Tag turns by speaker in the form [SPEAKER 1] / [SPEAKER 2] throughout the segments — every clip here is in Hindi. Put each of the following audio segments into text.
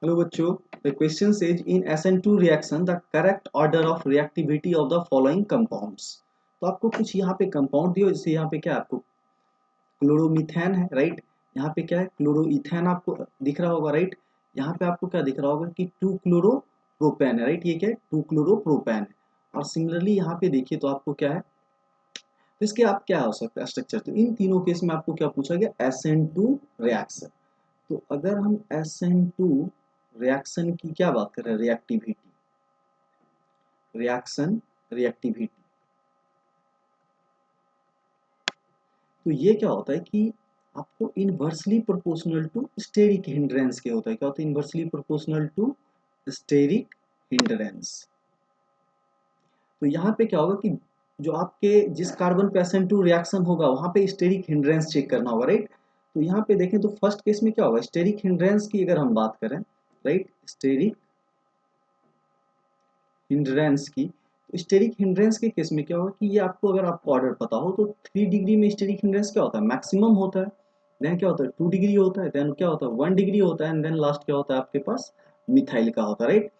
[SPEAKER 1] हेलो बच्चों, the question says in SN2 reaction the correct order of reactivity of the following compounds. तो आपको कुछ यहाँ पे कंपाउंड दियो, जैसे यहाँ पे क्या है, आपको क्लोरोमीथेन है, राइट। यहाँ पे क्या है, क्लोरोइथेन आपको दिख रहा होगा, राइट। यहाँ पे आपको क्या दिख रहा होगा कि 2 क्लोरोप्रोपेन है, राइट। ये क्या है, 2 क्लोरोप्रोपेन है। और सिमिलरली यहाँ पे देखिए तो आपको क्या है, तो इसके आप क्या हो सकता है स्ट्रक्चर। तो इन तीनों केस में आपको क्या पूछा गया, SN2 रिएक्शन। तो अगर हम SN2 रिएक्शन की क्या बात कर रहे हैं, रिएक्टिविटी, रिएक्शन रिएक्टिविटी, तो ये क्या होता है कि आपको inversely proportional to steric hindrance के होता है। क्या होता है, inversely proportional to steric hindrance. तो यहाँ पे क्या होगा कि जो आपके जिस कार्बन पे SN2 रिएक्शन होगा वहां पे स्टेरिक हिंड्रेंस चेक करना होगा, राइट। तो यहाँ पे देखें तो फर्स्ट केस में क्या होगा, स्टेरिक हिंड्रेंस की अगर हम बात करें, राइट, स्टेरिक हिंड्रेंस की, तो स्टेरिक हिंड्रेंस के केस में क्या होगा कि ये आपको अगर आपको ऑर्डर पता हो तो 3 डिग्री में स्टेरिक हिंड्रेंस क्या होता है, मैक्सिमम होता है। देन क्या होता है, 2 डिग्री होता है। देन क्या होता है, 1 डिग्री होता है। एंड देन लास्ट क्या होता है आपके पास, मिथाइल का होता है, राइट।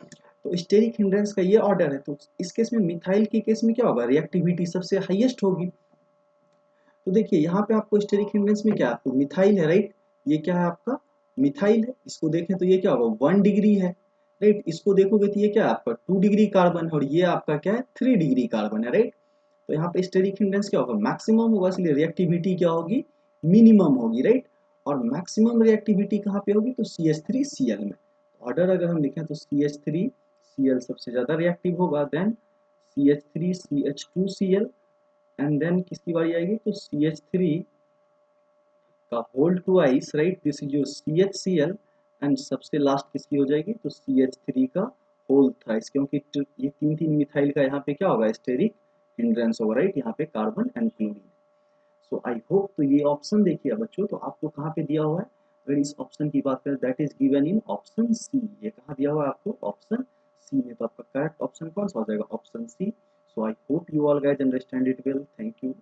[SPEAKER 1] तो स्टेरिक हिंड्रेंस का ये ऑर्डर है। तो इस केस में मिथाइल के केस में क्या होगा, रिएक्टिविटी सबसे हाईएस्ट होगी। तो देखिए यहाँ पे आपको स्टेरिक हिंड्रेंस में क्या है, आपको मिथाइल है, राइट। ये क्या है आपका, मिथाइल है। इसको देखें तो ये क्या होगा, 1 डिग्री है, राइट। इसको देखोगे तो ये क्या है आपका 2 डिग्री कार्बन है, और ये आपका क्या है 3 डिग्री कार्बन है, राइट। तो यहाँ पे स्टेरिक हिंड्रेंस क्या होगा, मैक्सिमम होगा, इसलिए रिएक्टिविटी क्या होगी, मिनिमम होगी, राइट। और मैक्सिमम रिएक्टिविटी कहाँ पे होगी, तो CH3Cl में। ऑर्डर अगर हम लिखें तो CH3Cl सबसे ज्यादा रिएक्टिव होगा, देन CH3CH2Cl, एंड देन किसकी बारी आएगी, तो CH3 का whole twice, right, this is your CHCl। And सबसे लास्ट किसकी हो जाएगी, तो CH3 का होल थ्राइस, क्योंकि ये तीन तीन मिथाइल का यहाँ पे क्या होगा, स्टेरिक हिंड्रेंस होगा, राइट। यहाँ पे carbon and chlorine. So I hope, तो ये ऑप्शन देखिए बच्चों, तो आपको कहाँ पे दिया हुआ है, अगर इस ऑप्शन की बात करें, that is given in option C. ये कहाँ दिया हुआ है आपको, ऑप्शन सी में। तो आपका करेक्ट ऑप्शन कौन सा हो जाएगा, option C. So I hope you all guys understand it well. Thank you.